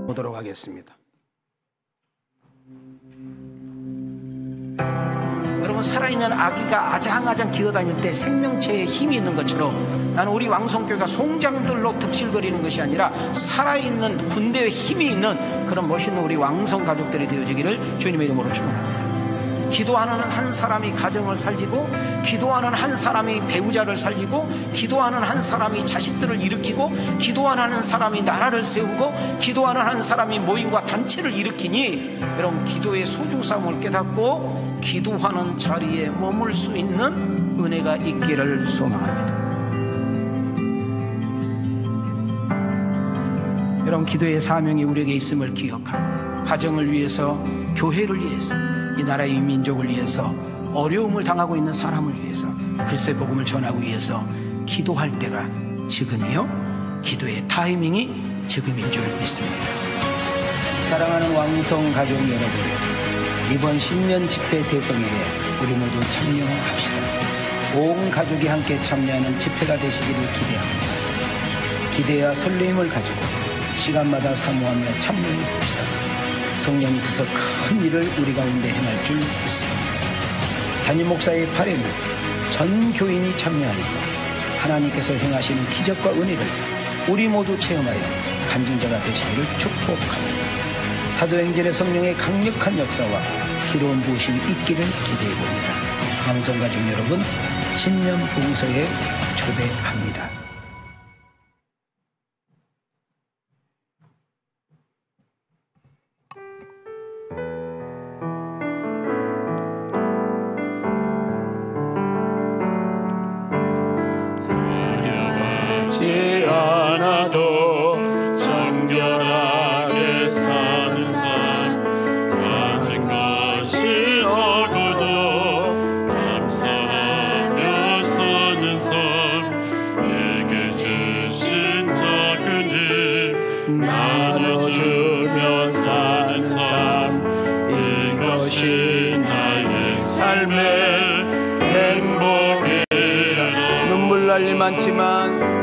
보도록 하겠습니다. 여러분, 살아있는 아기가 아장아장 기어다닐 때 생명체에 힘이 있는 것처럼 나는 우리 왕성교회가 송장들로 득실거리는 것이 아니라 살아있는 군대에 힘이 있는 그런 멋있는 우리 왕성 가족들이 되어지기를 주님의 이름으로 축원합니다. 기도하는 한 사람이 가정을 살리고, 기도하는 한 사람이 배우자를 살리고, 기도하는 한 사람이 자식들을 일으키고, 기도하는 한 사람이 나라를 세우고, 기도하는 한 사람이 모임과 단체를 일으키니, 여러분, 기도의 소중함을 깨닫고 기도하는 자리에 머물 수 있는 은혜가 있기를 소망합니다. 여러분, 기도의 사명이 우리에게 있음을 기억하고, 가정을 위해서, 교회를 위해서, 이 나라의 민족을 위해서, 어려움을 당하고 있는 사람을 위해서, 그리스도의 복음을 전하기 위해서 기도할 때가 지금이요, 기도의 타이밍이 지금인 줄 믿습니다. 사랑하는 왕성 가족 여러분, 이번 신년 집회 대성회에 우리 모두 참여합시다. 온 가족이 함께 참여하는 집회가 되시기를 기대합니다. 기대와 설렘을 가지고 시간마다 사모하며 참여해봅시다. 성령님께서 큰 일을 우리 가운데 행할 줄 믿습니다. 담임 목사의 바램은 전 교인이 참여하여서 하나님께서 행하시는 기적과 은혜를 우리 모두 체험하여 간증자가 되시기를 축복합니다. 사도행전의 성령의 강력한 역사와 기로운 부으심이 있기를 기대해봅니다. 왕성가족 여러분, 신년 봉서에 초대합니다. 많지만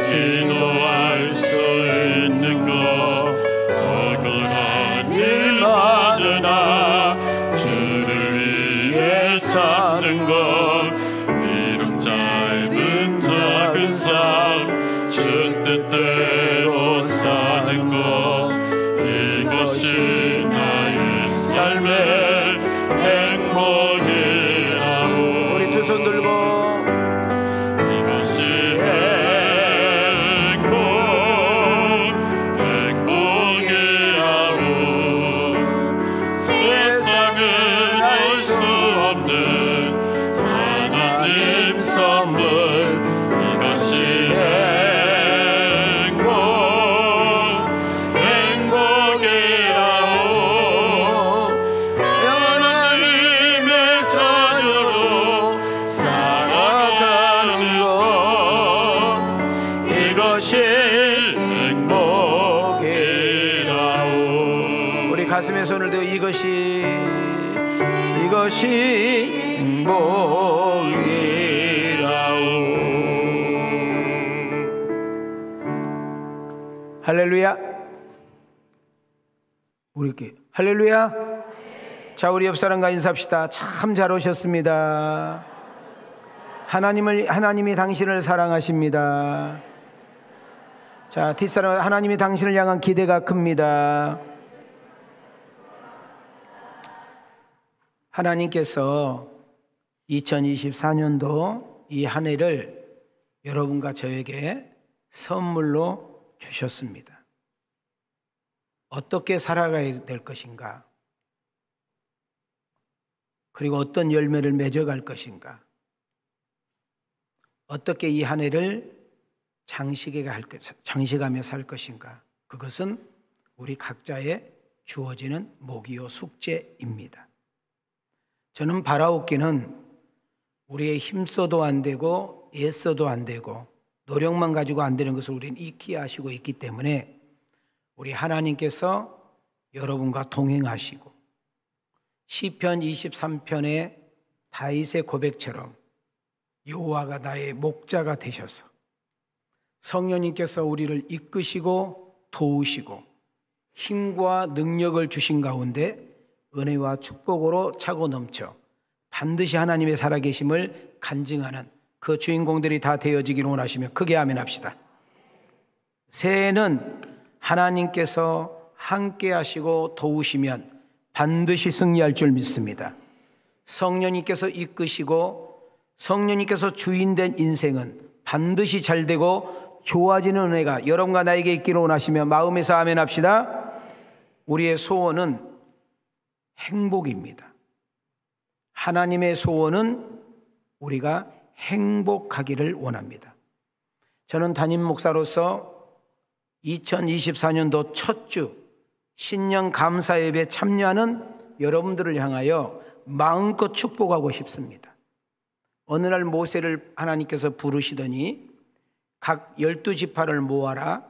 기도할 수 있는 것 억울한 일 많으나 주를 위해 사는 것 비록 짧은 작은 삶 주 뜻대로 사는 것 이것이 나의 삶의 우리 두 손 들고 이것이 행복이라오. 세상은 알 수 없는 하나님 선물 이것이 행복이라오. 가슴에 손을 대고 이것이 행복이라오. 할렐루야. 우리 이렇게 할렐루야. 자, 우리 옆 사람과 인사합시다. 참 잘 오셨습니다. 하나님이 당신을 사랑하십니다. 자, 뒷사람, 하나님이 당신을 향한 기대가 큽니다. 하나님께서 2024년도 이 한 해를 여러분과 저에게 선물로 주셨습니다. 어떻게 살아가야 될 것인가? 그리고 어떤 열매를 맺어갈 것인가? 어떻게 이 한 해를 장식하며 살 것인가? 그것은 우리 각자의 주어지는 목이요 숙제입니다. 저는 바라옵기는 우리의 힘써도 안 되고 애써도 안 되고 노력만 가지고 안 되는 것을 우리는 익히 아시고 있기 때문에 우리 하나님께서 여러분과 동행하시고 시편 23편의 다윗의 고백처럼 여호와가 나의 목자가 되셔서 성령님께서 우리를 이끄시고 도우시고 힘과 능력을 주신 가운데 은혜와 축복으로 차고 넘쳐 반드시 하나님의 살아계심을 간증하는 그 주인공들이 다 되어지기를 원하시며 크게 아멘 합시다. 새해는 하나님께서 함께 하시고 도우시면 반드시 승리할 줄 믿습니다. 성령님께서 이끄시고 성령님께서 주인된 인생은 반드시 잘되고 좋아지는 은혜가 여러분과 나에게 있기를 원하시며 마음에서 아멘 합시다. 우리의 소원은 행복입니다. 하나님의 소원은 우리가 행복하기를 원합니다. 저는 담임 목사로서 2024년도 첫 주 신년 감사 예배에 참여하는 여러분들을 향하여 마음껏 축복하고 싶습니다. 어느 날 모세를 하나님께서 부르시더니 각 12지파를 모아라,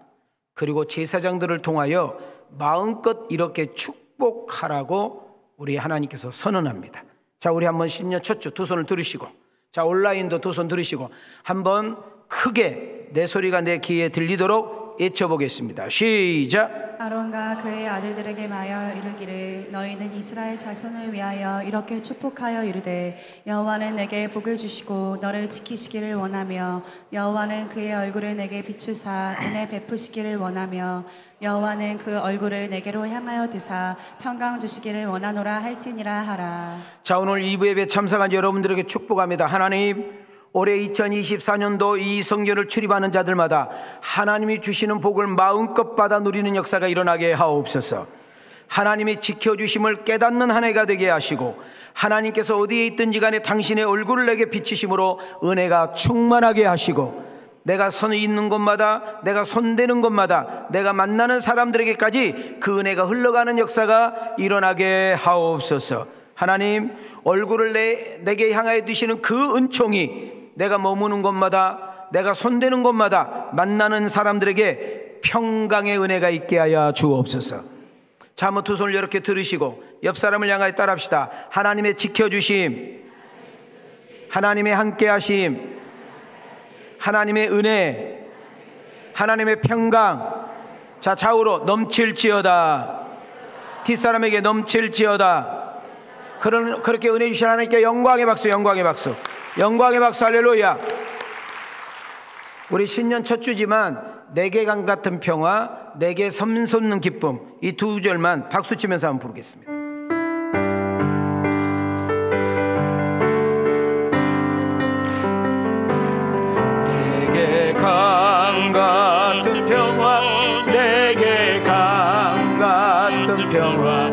그리고 제사장들을 통하여 마음껏 이렇게 축복하라고 우리 하나님께서 선언합니다. 자, 우리 한번 신년 첫 주 두 손을 들으시고, 자, 온라인도 두 손 들으시고 한번 크게 내 소리가 내 귀에 들리도록 외쳐보겠습니다. 시작. 아론과 그의 아들들에게 말하여 이르기를 너희는 이스라엘 자손을 위하여 이렇게 축복하여 이르되 여호와는 내게 복을 주시고 너를 지키시기를 원하며 여호와는 그의 얼굴을 내게 비추사 은혜 베푸시기를 원하며 여호와는 그 얼굴을 내게로 향하여 드사 평강 주시기를 원하노라 할지니라 하라. 자, 오늘 2부 예배 참석한 여러분들에게 축복합니다. 하나님, 올해 2024년도 이 성전을 출입하는 자들마다 하나님이 주시는 복을 마음껏 받아 누리는 역사가 일어나게 하옵소서. 하나님이 지켜주심을 깨닫는 한 해가 되게 하시고 하나님께서 어디에 있든지 간에 당신의 얼굴을 내게 비치심으로 은혜가 충만하게 하시고 내가 손이 있는 곳마다, 내가 손대는 곳마다, 내가 만나는 사람들에게까지 그 은혜가 흘러가는 역사가 일어나게 하옵소서. 하나님, 얼굴을 내게 향하여 두시는 그 은총이 내가 머무는 곳마다, 내가 손대는 곳마다 만나는 사람들에게 평강의 은혜가 있게 하여 주옵소서. 자, 한번 두 손을 이렇게 들으시고 옆 사람을 향하여 따라합시다. 하나님의 지켜주심, 하나님의 함께하심, 하나님의 은혜, 하나님의 평강. 자, 좌우로 넘칠지어다. 뒷사람에게 넘칠지어다. 그렇게 은혜 주신 하나님께 영광의 박수, 영광의 박수, 영광의 박수. 할렐루야. 우리 신년 첫 주지만 내게 강 같은 평화, 내게 샘솟는 기쁨, 이 두 절만 박수 치면서 한번 부르겠습니다. 내게 강 같은 평화, 내게 강 같은 평화,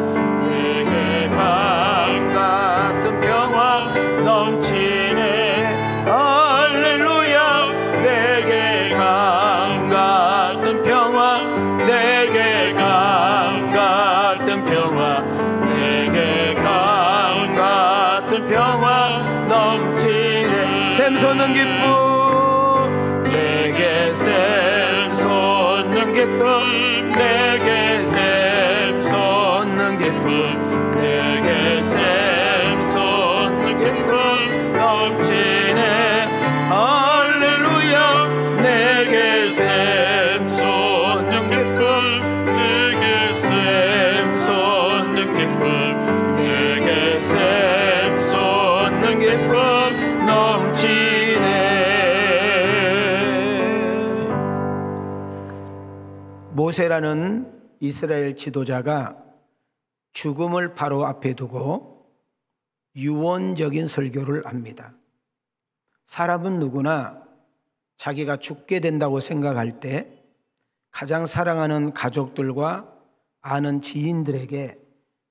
내게 강 같은 평화 넘치네. 할렐루야. 내게 강 같은 평화, 내게 강 같은 평화, 내게 강 같은 평화 넘치네. 샘솟는 기쁨, 내게 샘솟는 기쁨, 내게 샘솟는 기쁨, 내게 샘솟는 기쁨 넘치네. 할렐루야. 내게 샘솟는 기쁨, 내게 샘솟는 기쁨, 내게 샘솟는 기쁨 넘치네. 모세라는 이스라엘 지도자가 죽음을 바로 앞에 두고 유언적인 설교를 합니다. 사람은 누구나 자기가 죽게 된다고 생각할 때 가장 사랑하는 가족들과 아는 지인들에게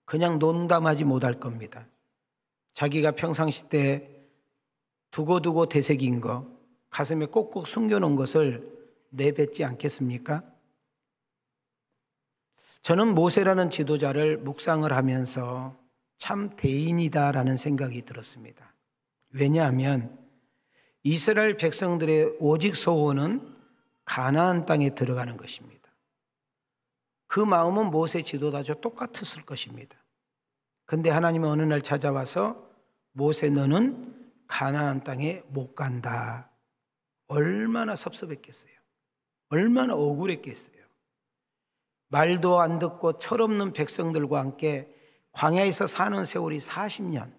그냥 농담하지 못할 겁니다. 자기가 평상시 때 두고두고 되새긴 거, 가슴에 꼭꼭 숨겨놓은 것을 내뱉지 않겠습니까? 저는 모세라는 지도자를 묵상을 하면서 참 대인이다라는 생각이 들었습니다. 왜냐하면 이스라엘 백성들의 오직 소원은 가나안 땅에 들어가는 것입니다. 그 마음은 모세 지도자와 똑같았을 것입니다. 그런데 하나님은 어느 날 찾아와서 모세, 너는 가나안 땅에 못 간다. 얼마나 섭섭했겠어요. 얼마나 억울했겠어요. 말도 안 듣고 철없는 백성들과 함께 광야에서 사는 세월이 40년,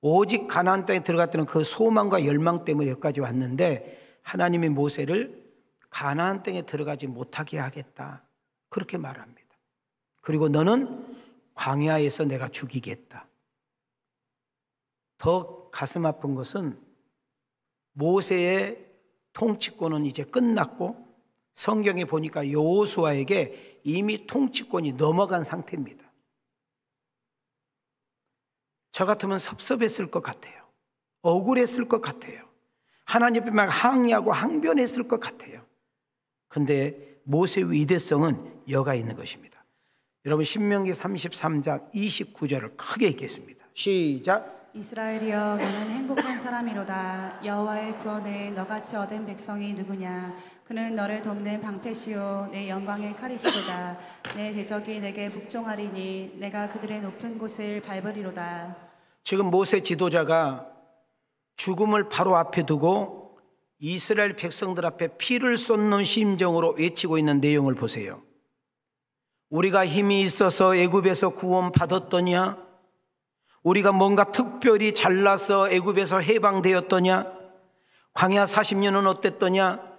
오직 가나안 땅에 들어갔다는 그 소망과 열망 때문에 여기까지 왔는데 하나님이 모세를 가나안 땅에 들어가지 못하게 하겠다, 그렇게 말합니다. 그리고 너는 광야에서 내가 죽이겠다. 더 가슴 아픈 것은 모세의 통치권은 이제 끝났고 성경에 보니까 여호수아에게 이미 통치권이 넘어간 상태입니다. 저 같으면 섭섭했을 것 같아요. 억울했을 것 같아요. 하나님 앞에 막 항의하고 항변했을 것 같아요. 그런데 모세의 위대성은 여가 있는 것입니다. 여러분 신명기 33장 29절을 크게 읽겠습니다. 시작. 이스라엘이여 너는 행복한 사람이로다. 여호와의 구원을 너같이 얻은 백성이 누구냐. 그는 너를 돕는 방패시요 내 영광의 칼이시로다. 내 대적이 내게 복종하리니 내가 그들의 높은 곳을 밟으리로다. 지금 모세 지도자가 죽음을 바로 앞에 두고 이스라엘 백성들 앞에 피를 쏟는 심정으로 외치고 있는 내용을 보세요. 우리가 힘이 있어서 애굽에서 구원 받았더냐? 우리가 뭔가 특별히 잘나서 애굽에서 해방되었더냐? 광야 40년은 어땠더냐?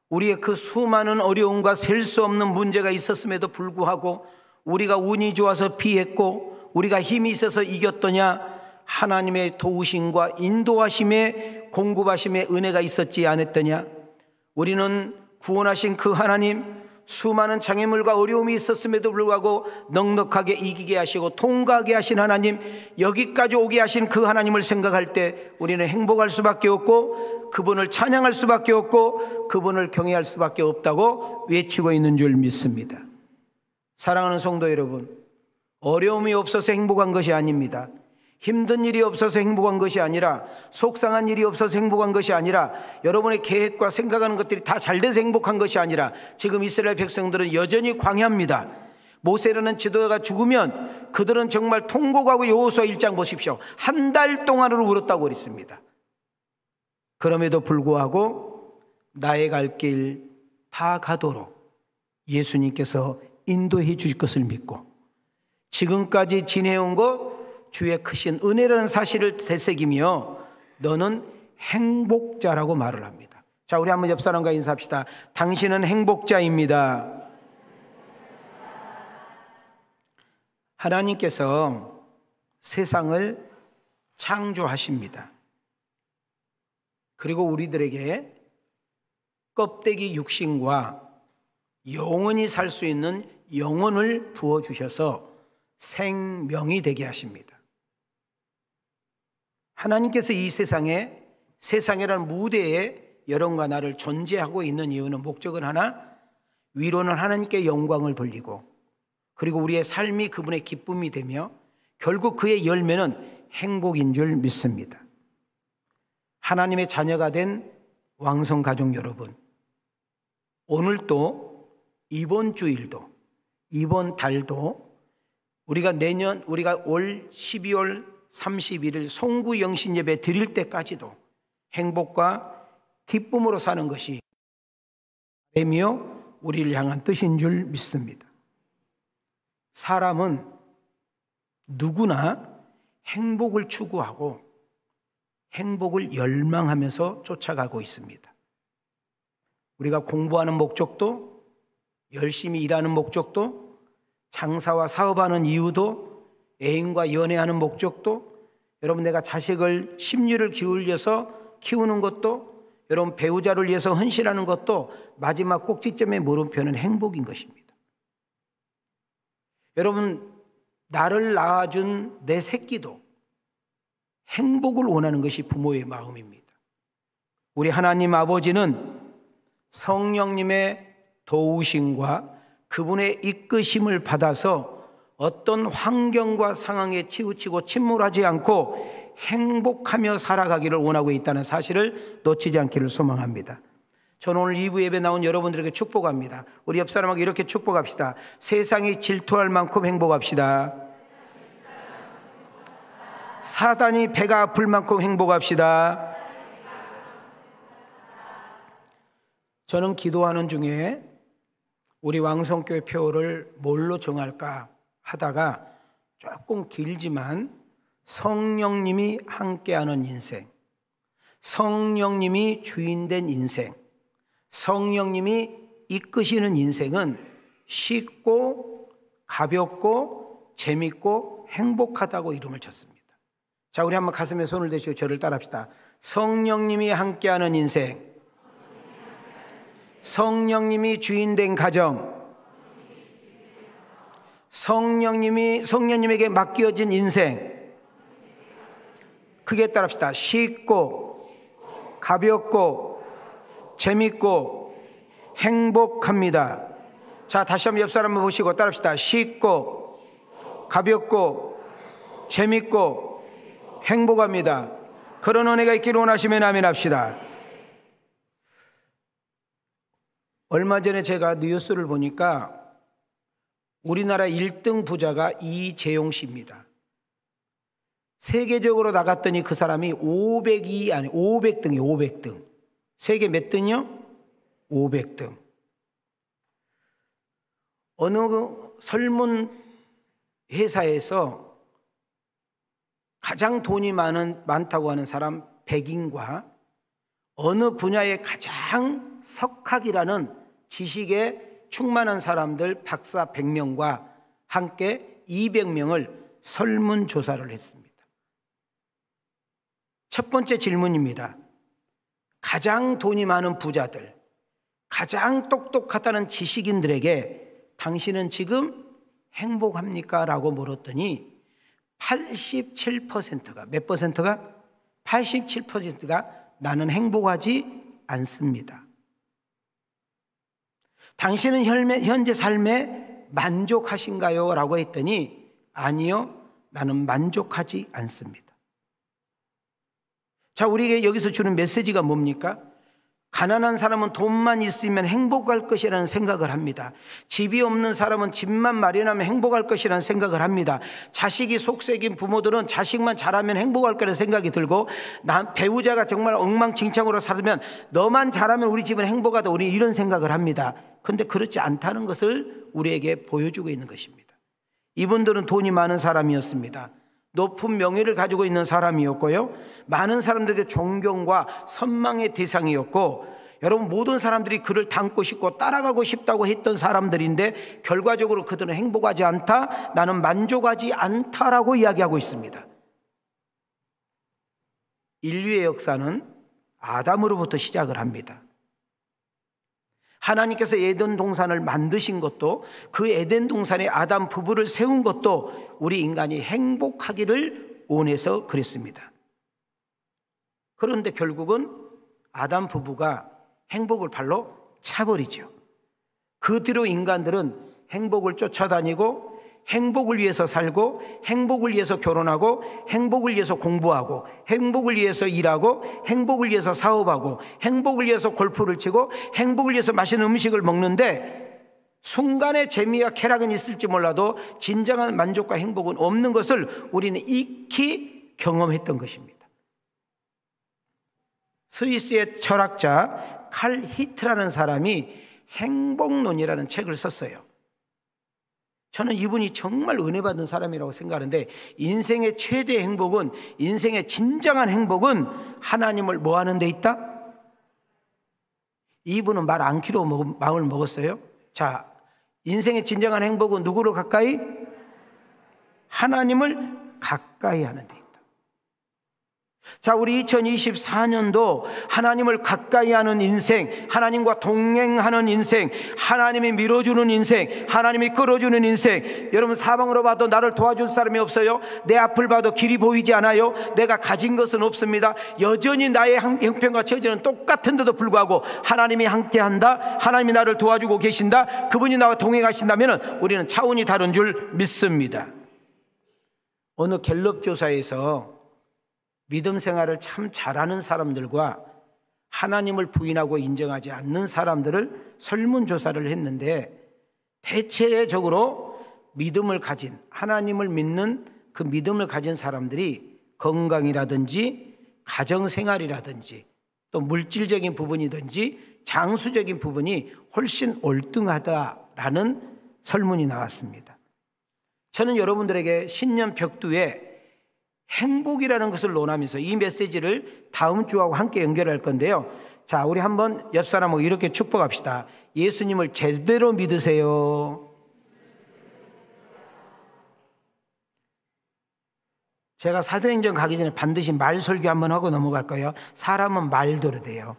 우리의 그 수많은 어려움과 셀 수 없는 문제가 있었음에도 불구하고 우리가 운이 좋아서 피했고 우리가 힘이 있어서 이겼더냐? 하나님의 도우심과 인도하심에 공급하심의 은혜가 있었지 않았더냐? 우리는 구원하신 그 하나님, 수많은 장애물과 어려움이 있었음에도 불구하고 넉넉하게 이기게 하시고 통과하게 하신 하나님, 여기까지 오게 하신 그 하나님을 생각할 때 우리는 행복할 수밖에 없고 그분을 찬양할 수밖에 없고 그분을 경외할 수밖에 없다고 외치고 있는 줄 믿습니다. 사랑하는 성도 여러분, 어려움이 없어서 행복한 것이 아닙니다. 힘든 일이 없어서 행복한 것이 아니라, 속상한 일이 없어서 행복한 것이 아니라, 여러분의 계획과 생각하는 것들이 다 잘 돼서 행복한 것이 아니라, 지금 이스라엘 백성들은 여전히 광야입니다. 모세라는 지도자가 죽으면 그들은 정말 통곡하고 여호수아 1장 보십시오. 한 달 동안으로 울었다고 그랬습니다. 그럼에도 불구하고 나의 갈 길 다 가도록 예수님께서 인도해 주실 것을 믿고 지금까지 지내온 것 주의 크신 은혜라는 사실을 되새기며 너는 행복자라고 말을 합니다. 자, 우리 한번 옆 사람과 인사합시다. 당신은 행복자입니다. 하나님께서 세상을 창조하십니다. 그리고 우리들에게 껍데기 육신과 영원히 살 수 있는 영혼을 부어주셔서 생명이 되게 하십니다. 하나님께서 이 세상이라는 무대에 여러분과 나를 존재하고 있는 이유는 목적은 하나, 위로는 하나님께 영광을 돌리고 그리고 우리의 삶이 그분의 기쁨이 되며 결국 그의 열매는 행복인 줄 믿습니다. 하나님의 자녀가 된 왕성가족 여러분, 오늘도 이번 주일도 이번 달도 우리가 올 12월 31일 송구 영신 예배 드릴 때까지도 행복과 기쁨으로 사는 것이 하나님이여 우리를 향한 뜻인 줄 믿습니다. 사람은 누구나 행복을 추구하고 행복을 열망하면서 쫓아가고 있습니다. 우리가 공부하는 목적도, 열심히 일하는 목적도, 장사와 사업하는 이유도, 애인과 연애하는 목적도, 여러분 내가 자식을 심리를 기울여서 키우는 것도, 여러분 배우자를 위해서 헌신하는 것도 마지막 꼭지점의 물음표는 행복인 것입니다. 여러분 나를 낳아준 내 새끼도 행복을 원하는 것이 부모의 마음입니다. 우리 하나님 아버지는 성령님의 도우심과 그분의 이끄심을 받아서 어떤 환경과 상황에 치우치고 침몰하지 않고 행복하며 살아가기를 원하고 있다는 사실을 놓치지 않기를 소망합니다. 저는 오늘 2부 예배 나온 여러분들에게 축복합니다. 우리 옆 사람에게 이렇게 축복합시다. 세상이 질투할 만큼 행복합시다. 사단이 배가 아플 만큼 행복합시다. 저는 기도하는 중에 우리 왕성교회 표를 뭘로 정할까 하다가 조금 길지만 성령님이 함께하는 인생, 성령님이 주인된 인생, 성령님이 이끄시는 인생은 쉽고 가볍고 재밌고 행복하다고 이름을 줬습니다. 자, 우리 한번 가슴에 손을 대시고 저를 따라합시다. 성령님이 함께하는 인생, 성령님이 주인된 가정, 성령님에게 맡겨진 인생. 크게 따라합시다. 쉽고 가볍고 재밌고 행복합니다. 자, 다시 한번 옆 사람 한번 보시고 따라합시다. 쉽고 가볍고 재밌고 행복합니다. 그런 은혜가 있기를 원하시면 아멘 합시다. 얼마 전에 제가 뉴스를 보니까 우리나라 1등 부자가 이재용 씨입니다. 세계적으로 나갔더니 그 사람이 500등이에요. 500등. 세계 몇 등이요? 500등. 어느 설문 회사에서 가장 돈이 많다고 하는 사람 100인과 어느 분야에 가장 석학이라는 지식에 충만한 사람들 박사 100명과 함께 200명을 설문조사를 했습니다. 첫 번째 질문입니다. 가장 돈이 많은 부자들, 가장 똑똑하다는 지식인들에게 당신은 지금 행복합니까? 라고 물었더니 87%가 몇 퍼센트가? 87%가 나는 행복하지 않습니다. 당신은 현재 삶에 만족하신가요? 라고 했더니 아니요, 나는 만족하지 않습니다. 자, 우리에게 여기서 주는 메시지가 뭡니까? 가난한 사람은 돈만 있으면 행복할 것이라는 생각을 합니다. 집이 없는 사람은 집만 마련하면 행복할 것이라는 생각을 합니다. 자식이 속색인 부모들은 자식만 잘하면 행복할 거라는 생각이 들고, 배우자가 정말 엉망진창으로 살면 너만 잘하면 우리 집은 행복하다, 우리 이런 생각을 합니다. 그런데 그렇지 않다는 것을 우리에게 보여주고 있는 것입니다. 이분들은 돈이 많은 사람이었습니다. 높은 명예를 가지고 있는 사람이었고요, 많은 사람들에게 존경과 선망의 대상이었고, 여러분 모든 사람들이 그를 닮고 싶고 따라가고 싶다고 했던 사람들인데 결과적으로 그들은 행복하지 않다, 나는 만족하지 않다라고 이야기하고 있습니다. 인류의 역사는 아담으로부터 시작을 합니다. 하나님께서 에덴 동산을 만드신 것도, 그 에덴 동산에 아담 부부를 세운 것도 우리 인간이 행복하기를 원해서 그랬습니다. 그런데 결국은 아담 부부가 행복을 발로 차버리죠. 그 뒤로 인간들은 행복을 쫓아다니고, 행복을 위해서 살고, 행복을 위해서 결혼하고, 행복을 위해서 공부하고, 행복을 위해서 일하고, 행복을 위해서 사업하고, 행복을 위해서 골프를 치고, 행복을 위해서 맛있는 음식을 먹는데 순간의 재미와 쾌락은 있을지 몰라도 진정한 만족과 행복은 없는 것을 우리는 익히 경험했던 것입니다. 스위스의 철학자 칼 히트라는 사람이 행복론이라는 책을 썼어요. 저는 이분이 정말 은혜받은 사람이라고 생각하는데, 인생의 최대 행복은, 인생의 진정한 행복은 하나님을 뭐 하는 데 있다? 이분은 말 안 키로 마음을 먹었어요. 자, 인생의 진정한 행복은 누구를 가까이? 하나님을 가까이 하는 데 있다. 자, 우리 2024년도 하나님을 가까이 하는 인생, 하나님과 동행하는 인생, 하나님이 밀어주는 인생, 하나님이 끌어주는 인생. 여러분, 사방으로 봐도 나를 도와줄 사람이 없어요. 내 앞을 봐도 길이 보이지 않아요. 내가 가진 것은 없습니다. 여전히 나의 형편과 처지는 똑같은데도 불구하고 하나님이 함께한다, 하나님이 나를 도와주고 계신다, 그분이 나와 동행하신다면 우리는 차원이 다른 줄 믿습니다. 어느 갤럽 조사에서 믿음 생활을 참 잘하는 사람들과 하나님을 부인하고 인정하지 않는 사람들을 설문조사를 했는데, 대체적으로 믿음을 가진, 하나님을 믿는 그 믿음을 가진 사람들이 건강이라든지 가정생활이라든지 또 물질적인 부분이든지 장수적인 부분이 훨씬 월등하다라는 설문이 나왔습니다. 저는 여러분들에게 신년 벽두에 행복이라는 것을 논하면서 이 메시지를 다음 주하고 함께 연결할 건데요. 자, 우리 한번 옆 사람하고 이렇게 축복합시다. 예수님을 제대로 믿으세요. 제가 사도행전 가기 전에 반드시 말 설교 한번 하고 넘어갈 거예요. 사람은 말대로 돼요.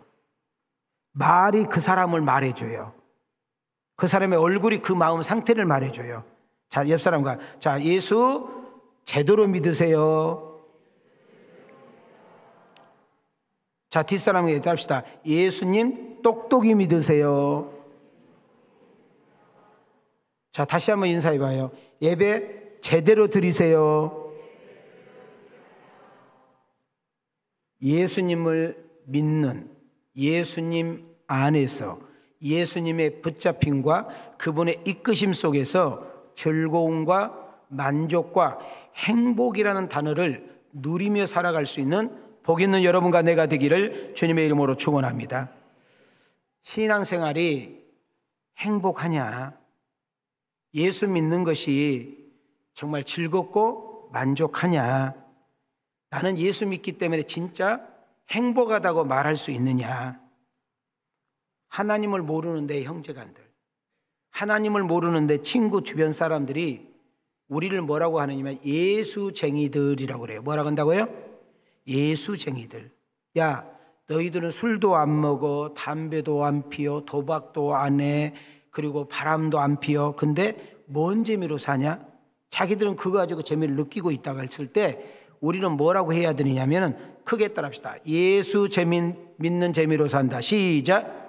말이 그 사람을 말해줘요. 그 사람의 얼굴이 그 마음 상태를 말해줘요. 자, 옆 사람과 자, 예수 제대로 믿으세요. 자, 뒷사람에게 합시다. 예수님 똑똑히 믿으세요. 자, 다시 한번 인사해봐요. 예배 제대로 드리세요. 예수님을 믿는, 예수님 안에서 예수님의 붙잡힘과 그분의 이끄심 속에서 즐거움과 만족과 행복이라는 단어를 누리며 살아갈 수 있는 복 있는 여러분과 내가 되기를 주님의 이름으로 축원합니다. 신앙생활이 행복하냐? 예수 믿는 것이 정말 즐겁고 만족하냐? 나는 예수 믿기 때문에 진짜 행복하다고 말할 수 있느냐? 하나님을 모르는 내 형제간들, 하나님을 모르는 내 친구 주변 사람들이 우리를 뭐라고 하느냐면 예수쟁이들이라고 그래요. 뭐라고 한다고요? 예수쟁이들. 야, 너희들은 술도 안 먹어, 담배도 안 피워, 도박도 안 해, 그리고 바람도 안 피워. 근데 뭔 재미로 사냐? 자기들은 그거 가지고 재미를 느끼고 있다고 했을 때 우리는 뭐라고 해야 되느냐면 크게 따라합시다. 예수 믿는 재미로 산다. 시작.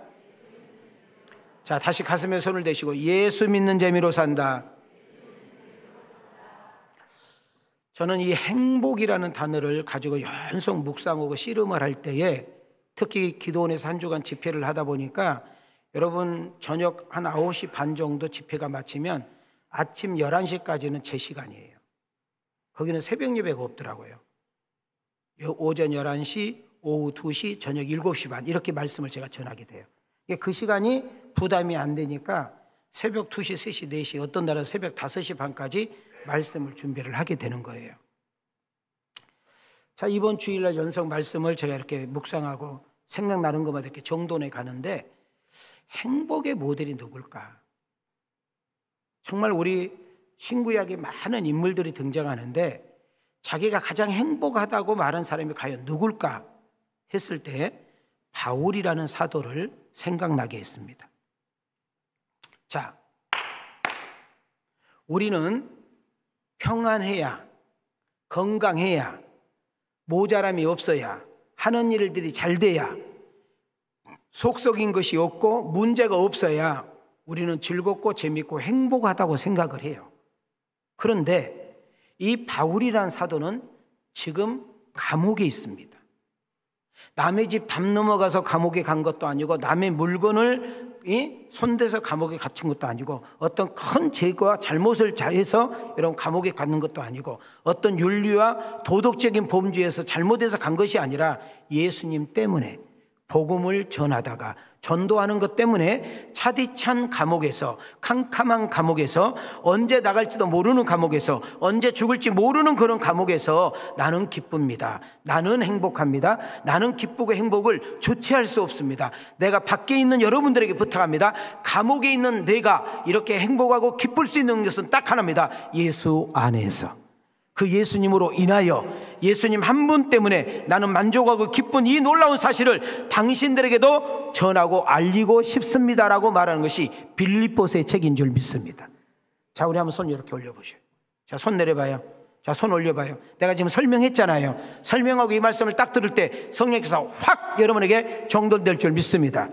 자, 다시 가슴에 손을 대시고 예수 믿는 재미로 산다. 저는 이 행복이라는 단어를 가지고 연속 묵상하고 씨름을 할 때에 특히 기도원에서 한 주간 집회를 하다 보니까 여러분 저녁 한 9시 반 정도 집회가 마치면 아침 11시까지는 제 시간이에요. 거기는 새벽 예배가 없더라고요. 오전 11시, 오후 2시, 저녁 7시 반 이렇게 말씀을 제가 전하게 돼요. 그 시간이 부담이 안 되니까 새벽 2시, 3시, 4시 어떤 날은 새벽 5시 반까지 말씀을 준비를 하게 되는 거예요. 자, 이번 주일날 연속 말씀을 제가 이렇게 묵상하고 생각나는 것마다 이렇게 정돈해 가는데 행복의 모델이 누굴까? 정말 우리 신구약에 많은 인물들이 등장하는데 자기가 가장 행복하다고 말한 사람이 과연 누굴까 했을 때 바울이라는 사도를 생각나게 했습니다. 자, 우리는 평안해야, 건강해야, 모자람이 없어야, 하는 일들이 잘 돼야, 속썩인 것이 없고 문제가 없어야 우리는 즐겁고 재밌고 행복하다고 생각을 해요. 그런데 이 바울이라는 사도는 지금 감옥에 있습니다. 남의 집 담 넘어가서 감옥에 간 것도 아니고 남의 물건을 손대서 감옥에 갇힌 것도 아니고 어떤 큰 죄와 잘못을 해서 여러분 감옥에 가는 것도 아니고 어떤 윤리와 도덕적인 범죄에서 잘못해서 간 것이 아니라 예수님 때문에 복음을 전하다가 전도하는 것 때문에 차디찬 감옥에서, 캄캄한 감옥에서, 언제 나갈지도 모르는 감옥에서, 언제 죽을지 모르는 그런 감옥에서 나는 기쁩니다. 나는 행복합니다. 나는 기쁘고 행복을 주체할 수 없습니다. 내가 밖에 있는 여러분들에게 부탁합니다. 감옥에 있는 내가 이렇게 행복하고 기쁠 수 있는 것은 딱 하나입니다. 예수 안에서. 그 예수님으로 인하여 예수님 한 분 때문에 나는 만족하고 기쁜 이 놀라운 사실을 당신들에게도 전하고 알리고 싶습니다라고 말하는 것이 빌립보서의 책인 줄 믿습니다. 자, 우리 한번 손 이렇게 올려보셔요. 자, 손 내려봐요. 자, 손 올려봐요. 내가 지금 설명했잖아요. 설명하고 이 말씀을 딱 들을 때 성령께서 확 여러분에게 정돈될 줄 믿습니다.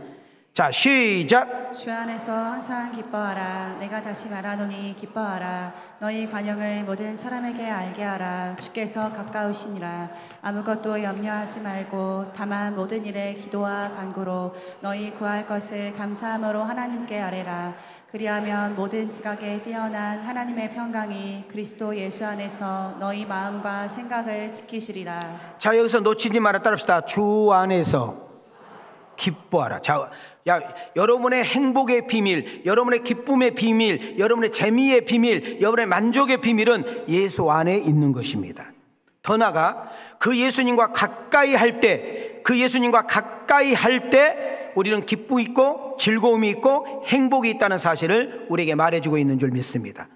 자, 시작. 주 안에서 항상 기뻐하라. 내가 다시 말하노니 기뻐하라. 너희 관용을 모든 사람에게 알게 하라. 주께서 가까우시니라. 아무것도 염려하지 말고 다만 모든 일에 기도와 간구로 너희 구할 것을 감사함으로 하나님께 아뢰라. 그리하면 모든 지각에 뛰어난 하나님의 평강이 그리스도 예수 안에서 너희 마음과 생각을 지키시리라. 자, 여기서 놓치지 말아 따릅시다. 주 안에서 기뻐하라. 자, 여러분의 행복의 비밀, 여러분의 기쁨의 비밀, 여러분의 재미의 비밀, 여러분의 만족의 비밀은 예수 안에 있는 것입니다. 더 나아가 그 예수님과 가까이 할 때, 우리는 기쁨이 있고 즐거움이 있고 행복이 있다는 사실을 우리에게 말해주고 있는 줄 믿습니다.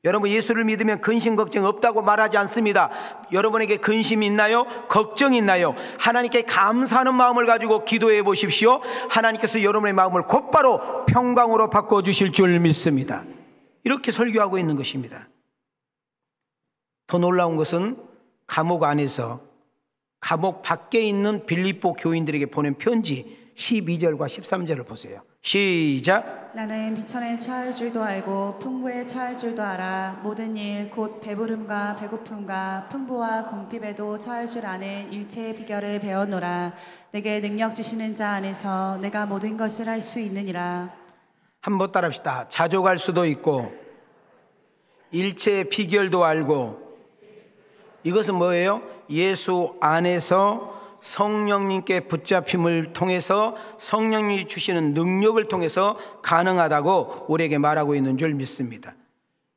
여러분, 예수를 믿으면 근심 걱정 없다고 말하지 않습니다. 여러분에게 근심이 있나요? 걱정이 있나요? 하나님께 감사하는 마음을 가지고 기도해 보십시오. 하나님께서 여러분의 마음을 곧바로 평강으로 바꿔주실 줄 믿습니다. 이렇게 설교하고 있는 것입니다. 더 놀라운 것은 감옥 안에서 감옥 밖에 있는 빌립보 교인들에게 보낸 편지 12절과 13절을 보세요. 시작. 나는 비천에 처할 줄도 알고 풍부에 처할 줄도 알아. 모든 일 곧 배부름과 배고픔과 풍부와 궁핍에도 처할 줄 아는 일체의 비결을 배웠노라. 내게 능력 주시는 자 안에서 내가 모든 것을 할 수 있느니라. 한번 따라합시다. 자족할 수도 있고 일체의 비결도 알고. 이것은 뭐예요? 예수 안에서 성령님께 붙잡힘을 통해서 성령님이 주시는 능력을 통해서 가능하다고 우리에게 말하고 있는 줄 믿습니다.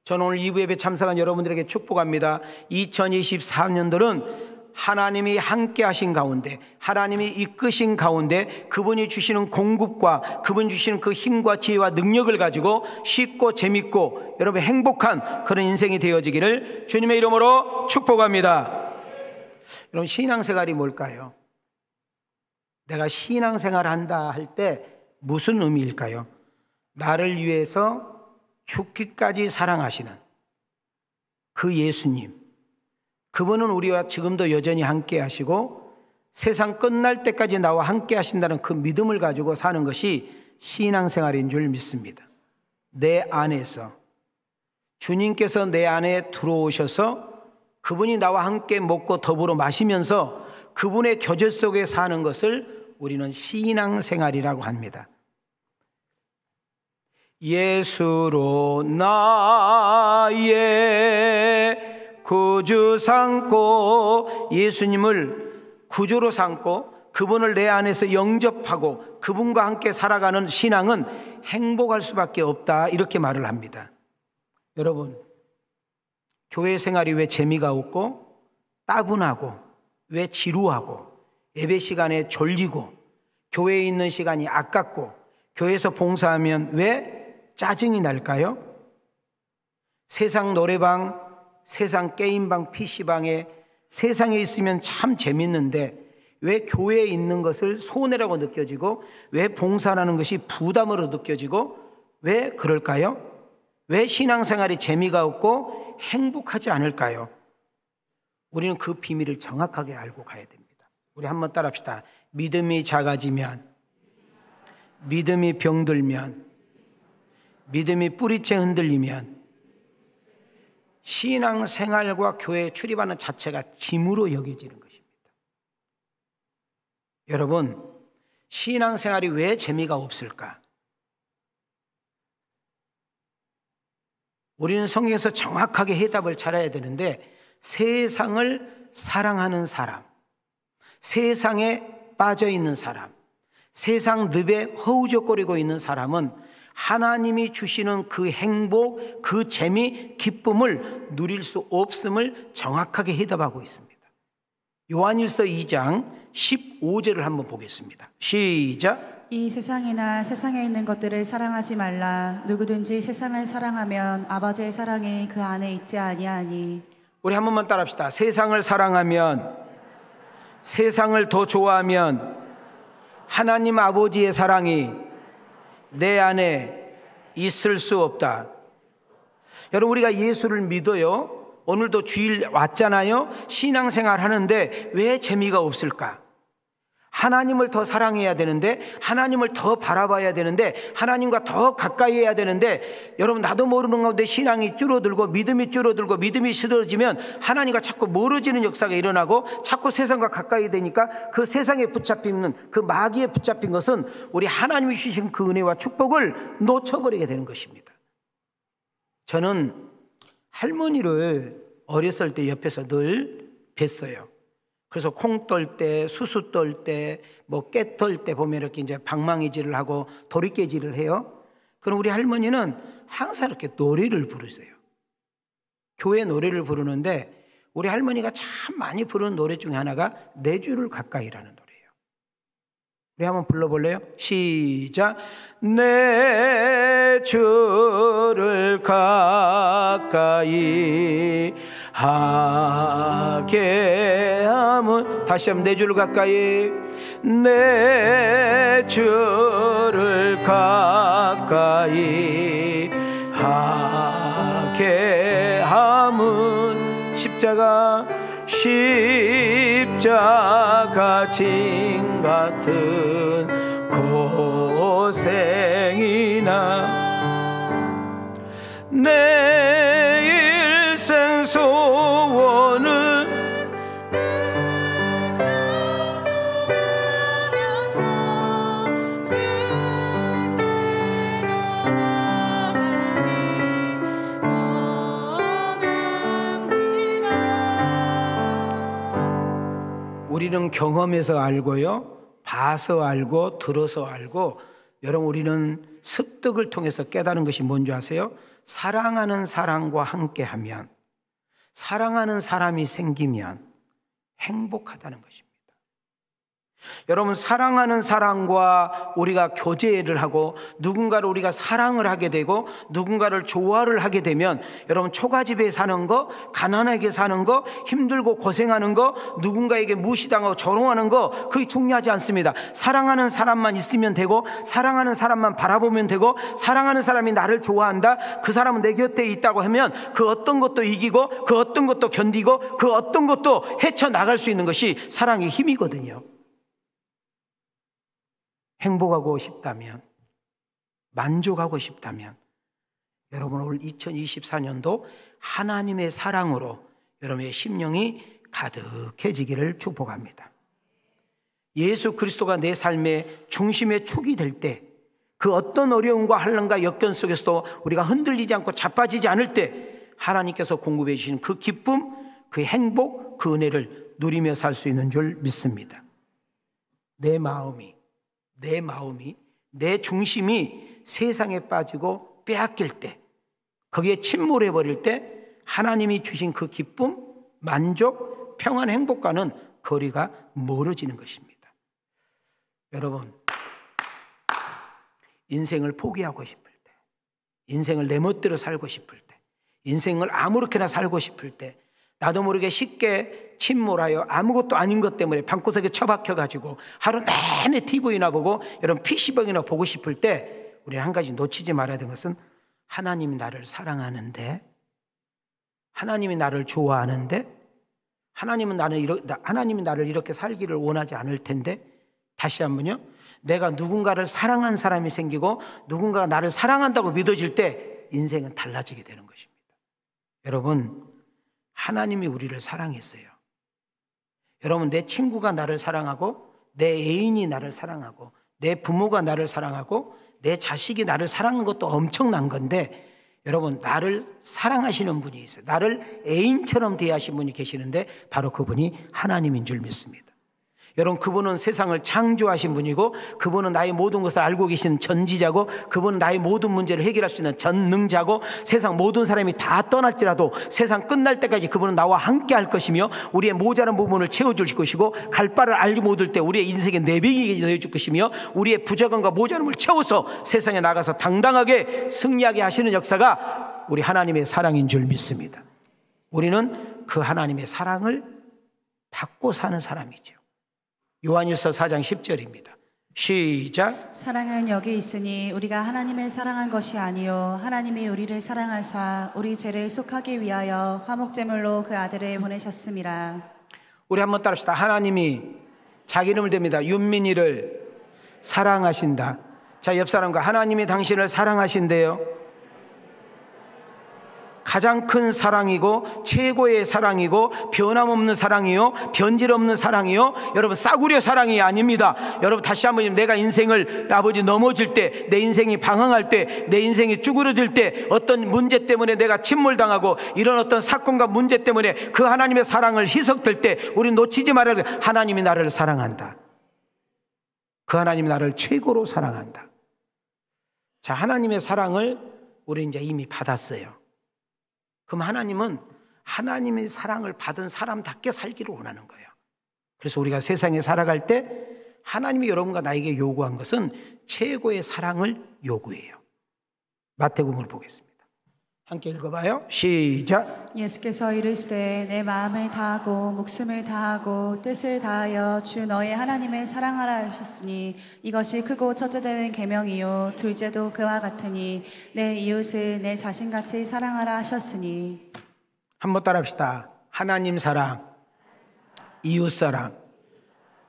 저는 오늘 2부 예배 참석한 여러분들에게 축복합니다. 2023년도는 하나님이 함께 하신 가운데, 하나님이 이끄신 가운데 그분이 주시는 공급과 그분이 주시는 그 힘과 지혜와 능력을 가지고 쉽고 재밌고 여러분 행복한 그런 인생이 되어지기를 주님의 이름으로 축복합니다. 여러분, 신앙생활이 뭘까요? 내가 신앙생활을 한다 할 때 무슨 의미일까요? 나를 위해서 죽기까지 사랑하시는 그 예수님, 그분은 우리와 지금도 여전히 함께 하시고 세상 끝날 때까지 나와 함께 하신다는 그 믿음을 가지고 사는 것이 신앙생활인 줄 믿습니다. 내 안에서 주님께서 내 안에 들어오셔서 그분이 나와 함께 먹고 더불어 마시면서 그분의 교제 속에 사는 것을 우리는 신앙생활이라고 합니다. 예수로 나의 구주 삼고, 예수님을 구주로 삼고 그분을 내 안에서 영접하고 그분과 함께 살아가는 신앙은 행복할 수밖에 없다, 이렇게 말을 합니다. 여러분, 교회 생활이 왜 재미가 없고 따분하고 왜 지루하고 예배 시간에 졸리고 교회에 있는 시간이 아깝고 교회에서 봉사하면 왜 짜증이 날까요? 세상 노래방, 세상 게임방, PC방에 세상에 있으면 참 재밌는데 왜 교회에 있는 것을 손해라고 느껴지고 왜 봉사라는 것이 부담으로 느껴지고 왜 그럴까요? 왜 신앙생활이 재미가 없고 행복하지 않을까요? 우리는 그 비밀을 정확하게 알고 가야 됩니다. 우리 한번 따라합시다. 믿음이 작아지면, 믿음이 병들면, 믿음이 뿌리째 흔들리면 신앙생활과 교회에 출입하는 자체가 짐으로 여겨지는 것입니다. 여러분, 신앙생활이 왜 재미가 없을까? 우리는 성경에서 정확하게 해답을 찾아야 되는데, 세상을 사랑하는 사람, 세상에 빠져 있는 사람, 세상 늪에 허우적거리고 있는 사람은 하나님이 주시는 그 행복, 그 재미, 기쁨을 누릴 수 없음을 정확하게 해답하고 있습니다. 요한일서 2장 15절을 한번 보겠습니다. 시작. 이 세상이나 세상에 있는 것들을 사랑하지 말라. 누구든지 세상을 사랑하면 아버지의 사랑이 그 안에 있지 아니하니. 우리 한 번만 따라합시다. 세상을 사랑하면, 세상을 더 좋아하면 하나님 아버지의 사랑이 내 안에 있을 수 없다. 여러분, 우리가 예수를 믿어요. 오늘도 주일 왔잖아요. 신앙생활 하는데 왜 재미가 없을까? 하나님을 더 사랑해야 되는데, 하나님을 더 바라봐야 되는데, 하나님과 더 가까이 해야 되는데, 여러분, 나도 모르는 가운데 신앙이 줄어들고 믿음이 줄어들고 믿음이 싫어지면 하나님과 자꾸 멀어지는 역사가 일어나고 자꾸 세상과 가까이 되니까 그 세상에 붙잡히는 그 마귀에 붙잡힌 것은 우리 하나님이 주신 그 은혜와 축복을 놓쳐버리게 되는 것입니다. 저는 할머니를 어렸을 때 옆에서 늘 뵀어요. 그래서 콩 떨 때, 수수 떨 때, 뭐 깨 떨 때 보면 이렇게 이제 방망이질을 하고 도리깨질을 해요. 그럼 우리 할머니는 항상 이렇게 노래를 부르세요. 교회 노래를 부르는데 우리 할머니가 참 많이 부르는 노래 중에 하나가 내 주를 가까이라는 노래예요. 우리 한번 불러볼래요? 시작. 내 주를 가까이 하게 하면, 다시 한번 내 주를 가까이, 내 주를 가까이 하게 함은 십자가 짐 같은 고생이나 내 일생 소원은 우리는 경험해서 알고요, 봐서 알고, 들어서 알고. 여러분, 우리는 습득을 통해서 깨달은 것이 뭔지 아세요? 사랑하는 사람과 함께하면, 사랑하는 사람이 생기면 행복하다는 것입니다. 여러분, 사랑하는 사람과 우리가 교제를 하고 누군가를 우리가 사랑을 하게 되고 누군가를 좋아를 하게 되면, 여러분, 초가집에 사는 거, 가난하게 사는 거, 힘들고 고생하는 거, 누군가에게 무시당하고 조롱하는 거, 그게 중요하지 않습니다. 사랑하는 사람만 있으면 되고, 사랑하는 사람만 바라보면 되고, 사랑하는 사람이 나를 좋아한다, 그 사람은 내 곁에 있다고 하면 그 어떤 것도 이기고 그 어떤 것도 견디고 그 어떤 것도 헤쳐나갈 수 있는 것이 사랑의 힘이거든요. 행복하고 싶다면, 만족하고 싶다면, 여러분, 올 2024년도 하나님의 사랑으로 여러분의 심령이 가득해지기를 축복합니다. 예수 그리스도가 내 삶의 중심의 축이 될 때, 그 어떤 어려움과 환난과 역경 속에서도 우리가 흔들리지 않고 자빠지지 않을 때 하나님께서 공급해 주시는 그 기쁨, 그 행복, 그 은혜를 누리며 살 수 있는 줄 믿습니다. 내 마음이, 내 중심이 세상에 빠지고 빼앗길 때, 거기에 침몰해 버릴 때 하나님이 주신 그 기쁨, 만족, 평안, 행복과는 거리가 멀어지는 것입니다. 여러분, 인생을 포기하고 싶을 때, 인생을 내 멋대로 살고 싶을 때, 인생을 아무렇게나 살고 싶을 때, 나도 모르게 쉽게 침몰하여 아무것도 아닌 것 때문에 방구석에 처박혀가지고 하루 내내 TV나 보고 여러분 PC방이나 보고 싶을 때, 우리는 한 가지 놓치지 말아야 되는 것은, 하나님이 나를 사랑하는데, 하나님이 나를 좋아하는데, 하나님이 나를 이렇게 살기를 원하지 않을 텐데, 다시 한번요, 내가 누군가를 사랑한 사람이 생기고 누군가가 나를 사랑한다고 믿어질 때 인생은 달라지게 되는 것입니다. 여러분, 하나님이 우리를 사랑했어요. 여러분, 내 친구가 나를 사랑하고, 내 애인이 나를 사랑하고, 내 부모가 나를 사랑하고, 내 자식이 나를 사랑하는 것도 엄청난 건데, 여러분, 나를 사랑하시는 분이 있어요. 나를 애인처럼 대하신 분이 계시는데 바로 그분이 하나님인 줄 믿습니다. 여러분, 그분은 세상을 창조하신 분이고, 그분은 나의 모든 것을 알고 계시는 전지자고, 그분은 나의 모든 문제를 해결할 수 있는 전능자고, 세상 모든 사람이 다 떠날지라도 세상 끝날 때까지 그분은 나와 함께 할 것이며, 우리의 모자란 부분을 채워줄 것이고, 갈 바를 알지 못할 때 우리의 인생의 내백이 되어줄 것이며, 우리의 부족함과 모자람을 채워서 세상에 나가서 당당하게 승리하게 하시는 역사가 우리 하나님의 사랑인 줄 믿습니다. 우리는 그 하나님의 사랑을 받고 사는 사람이죠. 요한일서 4장 10절입니다. 시작. 사랑은 여기 있으니 우리가 하나님을 사랑한 것이 아니요 하나님이 우리를 사랑하사 우리 죄를 속하기 위하여 화목제물로 그 아들을 보내셨음이라. 우리 한번 따라합시다. 하나님이 자기 이름을 댑니다. 윤민이를 사랑하신다. 자, 옆 사람과, 하나님이 당신을 사랑하신대요. 가장 큰 사랑이고 최고의 사랑이고 변함없는 사랑이요, 변질 없는 사랑이요, 여러분 싸구려 사랑이 아닙니다. 여러분 다시 한번, 내가 인생을 아버지 넘어질 때, 내 인생이 방황할 때, 내 인생이 쭈그러질 때, 어떤 문제 때문에 내가 침몰당하고 이런 어떤 사건과 문제 때문에 그 하나님의 사랑을 희석될 때 우리 놓치지 말아야 돼. 하나님이 나를 사랑한다. 그 하나님이 나를 최고로 사랑한다. 자, 하나님의 사랑을 우리 이제 이미 받았어요. 그럼 하나님은 하나님의 사랑을 받은 사람답게 살기를 원하는 거예요. 그래서 우리가 세상에 살아갈 때 하나님이 여러분과 나에게 요구한 것은 최고의 사랑을 요구해요. 마태복음을 보겠습니다. 함께 읽어봐요. 시작. 예수께서 이르시되 내 마음을 다하고 목숨을 다하고 뜻을 다하여 주 너의 하나님을 사랑하라 하셨으니 이것이 크고 첫째 되는 계명이요 둘째도 그와 같으니 내 이웃을 내 자신같이 사랑하라 하셨으니. 한번 따라합시다. 하나님 사랑, 이웃 사랑.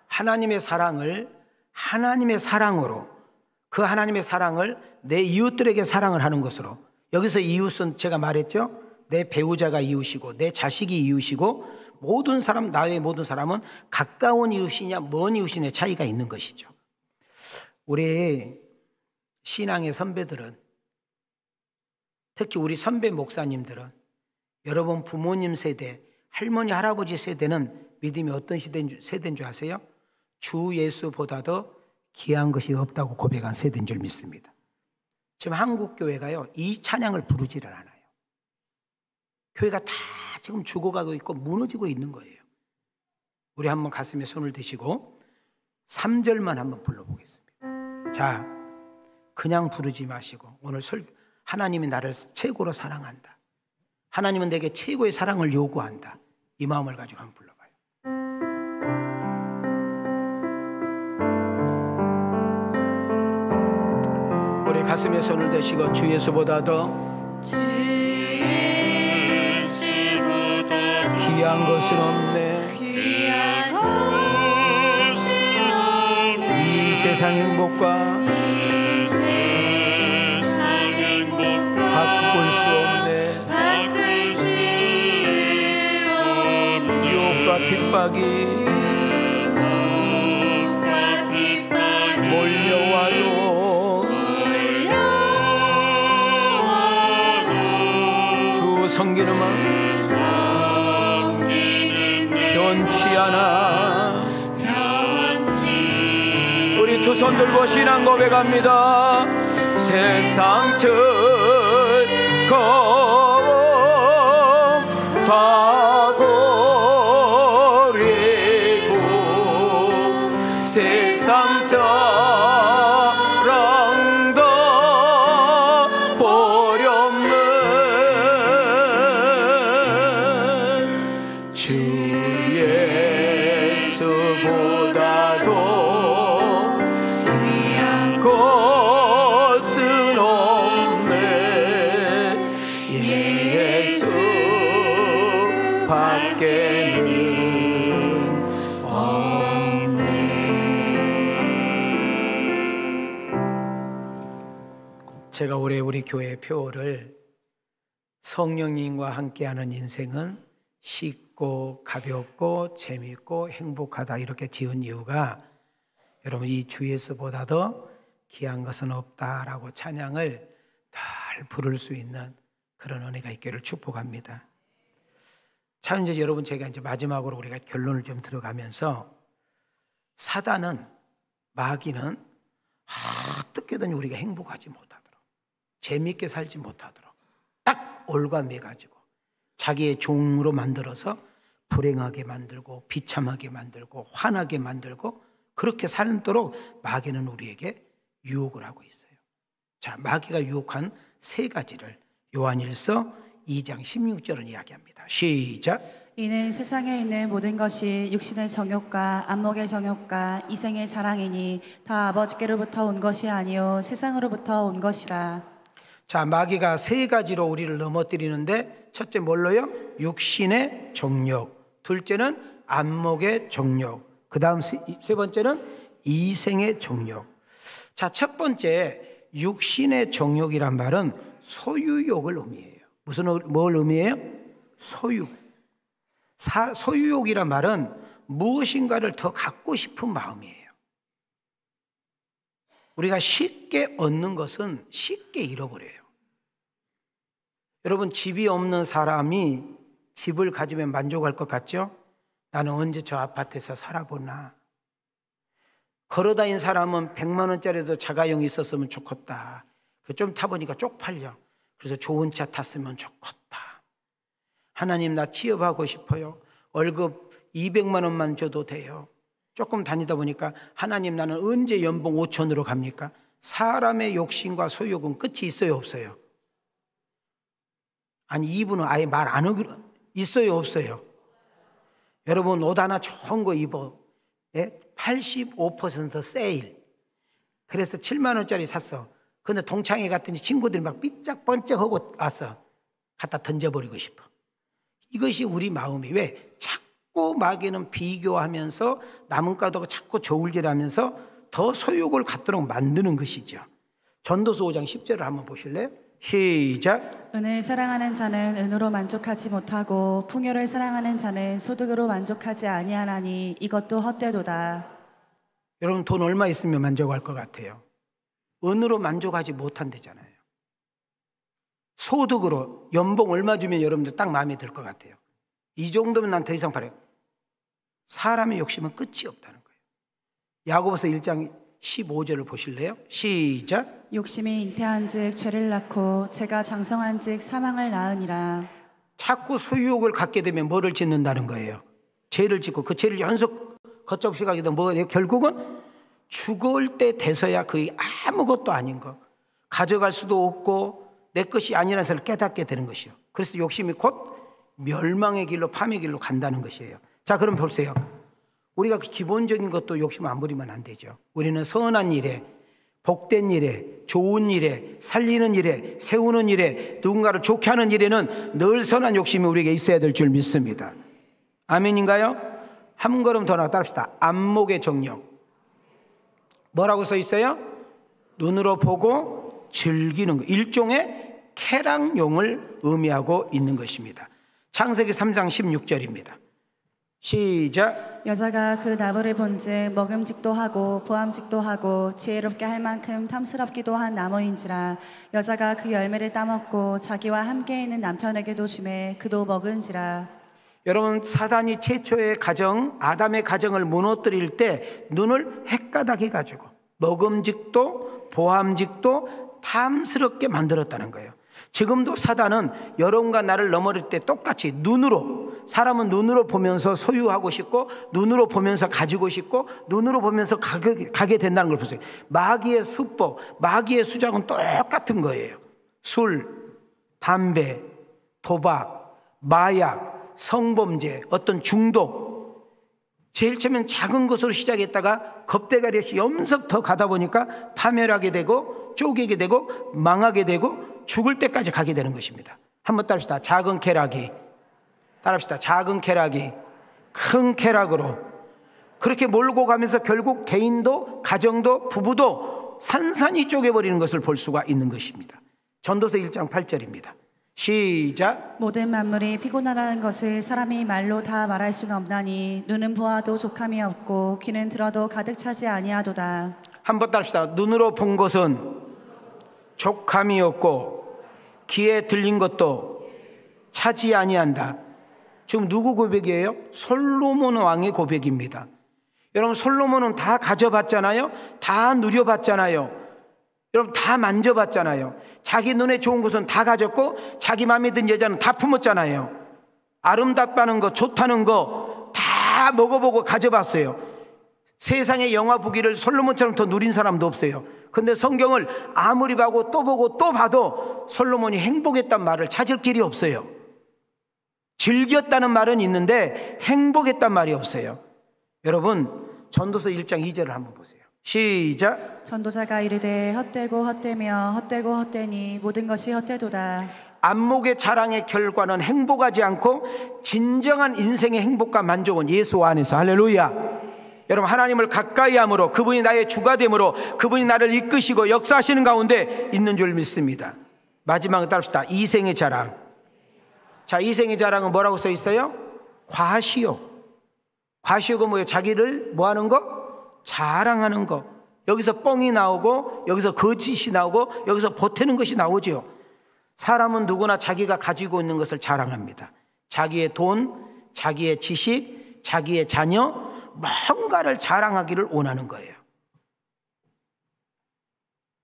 하나님의 사랑을 하나님의 사랑으로, 그 하나님의 사랑을 내 이웃들에게 사랑을 하는 것으로. 여기서 이웃은 제가 말했죠, 내 배우자가 이웃이고 내 자식이 이웃이고, 모든 사람, 나의 모든 사람은 가까운 이웃이냐 먼 이웃이냐 차이가 있는 것이죠. 우리 신앙의 선배들은, 특히 우리 선배 목사님들은, 여러분 부모님 세대, 할머니 할아버지 세대는 믿음이 어떤 세대인 줄 아세요? 주 예수보다도 귀한 것이 없다고 고백한 세대인 줄 믿습니다. 지금 한국 교회가요, 이 찬양을 부르지를 않아요. 교회가 다 지금 죽어가고 있고 무너지고 있는 거예요. 우리 한번 가슴에 손을 대시고 3절만 한번 불러보겠습니다. 자, 그냥 부르지 마시고 오늘 하나님이 나를 최고로 사랑한다, 하나님은 내게 최고의 사랑을 요구한다, 이 마음을 가지고 한번 불러봐요. 우리 가슴에 손을 대시고 주 예수보다도 귀한 것은 없네, 이 세상 행복과 바꿀 수 없네, 유혹과 핍박이 몰려와도 주 섬기는 마음 변치 않아. 우리 두 손 들고 신앙 고백합니다. 세상 즐거움 다 버리고 세상 자랑 다 버렸네, 주 예수보다도 귀한 것은 없네, 예수 밖에는 없네. 제가 올해 우리 교회 표어를 성령님과 함께하는 인생은 쉽고 가볍고 재미있고 행복하다 이렇게 지은 이유가, 여러분 이 주 예수보다도 귀한 것은 없다라고 찬양을 잘 부를 수 있는 그런 은혜가 있기를 축복합니다. 자, 이제 여러분 제가 이제 마지막으로 우리가 결론을 좀 들어가면서, 사단은, 마귀는 어떻게든 우리가 행복하지 못하도록, 재미있게 살지 못하도록 딱 올가매가지고 자기의 종으로 만들어서 불행하게 만들고 비참하게 만들고 화나게 만들고 그렇게 살도록 마귀는 우리에게 유혹을 하고 있어요. 자, 마귀가 유혹한 세 가지를 요한일서 2장 16절은 이야기합니다. 시작. 이는 세상에 있는 모든 것이 육신의 정욕과 안목의 정욕과 이생의 자랑이니 다 아버지께로부터 온 것이 아니요 세상으로부터 온 것이라. 자, 마귀가 세 가지로 우리를 넘어뜨리는데, 첫째 뭘로요? 육신의 정욕, 둘째는 안목의 정욕, 그 다음 세 번째는 이생의 정욕. 자, 첫 번째 육신의 정욕이란 말은 소유욕을 의미해요. 뭘 의미해요? 소유. 소유욕이란 말은 무엇인가를 더 갖고 싶은 마음이에요. 우리가 쉽게 얻는 것은 쉽게 잃어버려요. 여러분, 집이 없는 사람이 집을 가지면 만족할 것 같죠? 나는 언제 저 아파트에서 살아보나. 걸어다닌 사람은 100만 원짜리도 자가용이 있었으면 좋겠다. 좀 타보니까 쪽팔려. 그래서 좋은 차 탔으면 좋겠다. 하나님, 나 취업하고 싶어요. 월급 200만 원만 줘도 돼요. 조금 다니다 보니까 하나님, 나는 언제 연봉 5천으로 갑니까? 사람의 욕심과 소욕은 끝이 있어요, 없어요? 아니, 이분은 아예 말 안 하기로 있어요, 없어요? 여러분, 옷 하나 좋은 거 입어. 85% 세일. 그래서 7만 원짜리 샀어. 근데 동창회 갔더니 친구들이 막 삐짝번쩍하고 왔어. 갖다 던져버리고 싶어. 이것이 우리 마음이. 왜? 자꾸 마귀는 비교하면서 남은가도 자꾸 저울질하면서 더 소욕을 갖도록 만드는 것이죠. 전도서 5장 10절을 한번 보실래요? 시작. 은을 사랑하는 자는 은으로 만족하지 못하고 풍요를 사랑하는 자는 소득으로 만족하지 아니하나니 이것도 헛되도다. 여러분, 돈 얼마 있으면 만족할 것 같아요? 은으로 만족하지 못한대잖아요. 소득으로 연봉 얼마 주면 여러분들 딱 마음에 들 것 같아요? 이 정도면 난 더 이상 바래. 사람의 욕심은 끝이 없다는 거예요. 야고보서 1장 15절을 보실래요? 시작. 욕심이 잉태한즉 죄를 낳고 죄가 장성한즉 사망을 낳으니라. 자꾸 소유욕을 갖게 되면 뭐를 짓는다는 거예요? 죄를 짓고 그 죄를 연속 걷잡시 가게 되면 뭐예요? 결국은 죽을 때 돼서야 거의 아무것도 아닌 거, 가져갈 수도 없고 내 것이 아니라는 것을 깨닫게 되는 것이요. 그래서 욕심이 곧 멸망의 길로, 파멸의 길로 간다는 것이에요. 자, 그럼 보세요. 우리가 기본적인 것도 욕심 안 부리면 안 되죠. 우리는 선한 일에, 복된 일에, 좋은 일에, 살리는 일에, 세우는 일에, 누군가를 좋게 하는 일에는 늘 선한 욕심이 우리에게 있어야 될 줄 믿습니다. 아멘인가요? 한 걸음 더 나아갑시다. 안목의 정력. 뭐라고 써 있어요? 눈으로 보고 즐기는 것. 일종의 쾌락용을 의미하고 있는 것입니다. 창세기 3장 16절입니다. 시작. 여자가 그 나무를 본즉 먹음직도 하고 보암직도 하고 지혜롭게 할 만큼 탐스럽기도 한 나무인지라. 여자가 그 열매를 따먹고 자기와 함께 있는 남편에게도 주매 그도 먹은지라. 여러분, 사단이 최초의 가정, 아담의 가정을 무너뜨릴 때 눈을 헷가닥해 가지고 먹음직도 보암직도 탐스럽게 만들었다는 거예요. 지금도 사단은 여러분과 나를 넘어질 때 똑같이 눈으로, 사람은 눈으로 보면서 소유하고 싶고 눈으로 보면서 가지고 싶고 눈으로 보면서 가게 된다는 걸 보세요. 마귀의 수법, 마귀의 수작은 똑같은 거예요. 술, 담배, 도박, 마약, 성범죄, 어떤 중독. 제일 처음엔 작은 것으로 시작했다가 겁대가리씩 염석 더 가다 보니까 파멸하게 되고 쪼개게 되고 망하게 되고 죽을 때까지 가게 되는 것입니다. 한번 따라합시다. 작은 쾌락이, 따라합시다. 작은 쾌락이 큰 쾌락으로 그렇게 몰고 가면서 결국 개인도 가정도 부부도 산산이 쪼개버리는 것을 볼 수가 있는 것입니다. 전도서 1장 8절입니다. 시작. 모든 만물이 피곤하다는 것을 사람이 말로 다 말할 수는 없나니 눈은 보아도 족함이 없고 귀는 들어도 가득 차지 아니하도다. 한번 따라합시다. 눈으로 본 것은 족함이 없고 귀에 들린 것도 차지 아니한다. 지금 누구 고백이에요? 솔로몬 왕의 고백입니다. 여러분, 솔로몬은 다 가져봤잖아요. 다 누려봤잖아요. 여러분, 다 만져봤잖아요. 자기 눈에 좋은 것은 다 가졌고 자기 마음에 든 여자는 다 품었잖아요. 아름답다는 거, 좋다는 거 다 먹어보고 가져봤어요. 세상의 영화 보기를 솔로몬처럼 더 누린 사람도 없어요. 근데 성경을 아무리 봐도 또 보고 또 봐도 솔로몬이 행복했단 말을 찾을 길이 없어요. 즐겼다는 말은 있는데 행복했단 말이 없어요. 여러분, 전도서 1장 2절을 한번 보세요. 시작. 전도자가 이르되 헛되고 헛되며 헛되고 헛되니 모든 것이 헛되도다. 안목의 자랑의 결과는 행복하지 않고 진정한 인생의 행복과 만족은 예수 안에서. 할렐루야. 여러분, 하나님을 가까이 함으로, 그분이 나의 주가 됨으로, 그분이 나를 이끄시고 역사하시는 가운데 있는 줄 믿습니다. 마지막으로 따릅시다. 이생의 자랑. 자, 이생의 자랑은 뭐라고 써 있어요? 과시욕. 과시욕은 뭐예요? 자기를 뭐 하는 거? 자랑하는 거. 여기서 뻥이 나오고 여기서 거짓이 나오고 여기서 보태는 것이 나오죠. 사람은 누구나 자기가 가지고 있는 것을 자랑합니다. 자기의 돈, 자기의 지식, 자기의 자녀, 뭔가를 자랑하기를 원하는 거예요.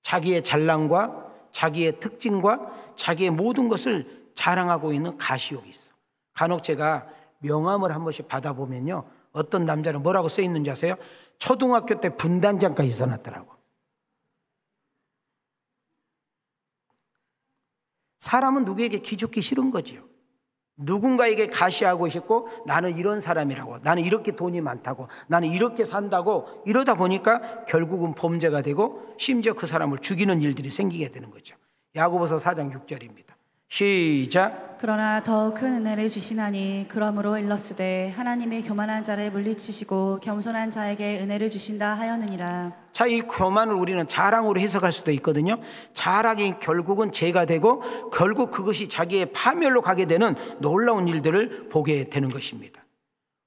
자기의 잘남과 자기의 특징과 자기의 모든 것을 자랑하고 있는 가시욕이 있어. 간혹 제가 명함을 한 번씩 받아보면요, 어떤 남자는 뭐라고 써 있는지 아세요? 초등학교 때 분단장까지 써놨더라고. 사람은 누구에게 기죽기 싫은 거지요. 누군가에게 가시하고 싶고, 나는 이런 사람이라고, 나는 이렇게 돈이 많다고, 나는 이렇게 산다고, 이러다 보니까 결국은 범죄가 되고 심지어 그 사람을 죽이는 일들이 생기게 되는 거죠. 야고보서 4장 6절입니다. 시작. 그러나 더 큰 은혜를 주시나니 그러므로 일렀으되 하나님이 교만한 자를 물리치시고 겸손한 자에게 은혜를 주신다 하였느니라. 자, 이 교만을 우리는 자랑으로 해석할 수도 있거든요. 자랑이 결국은 죄가 되고 결국 그것이 자기의 파멸로 가게 되는 놀라운 일들을 보게 되는 것입니다.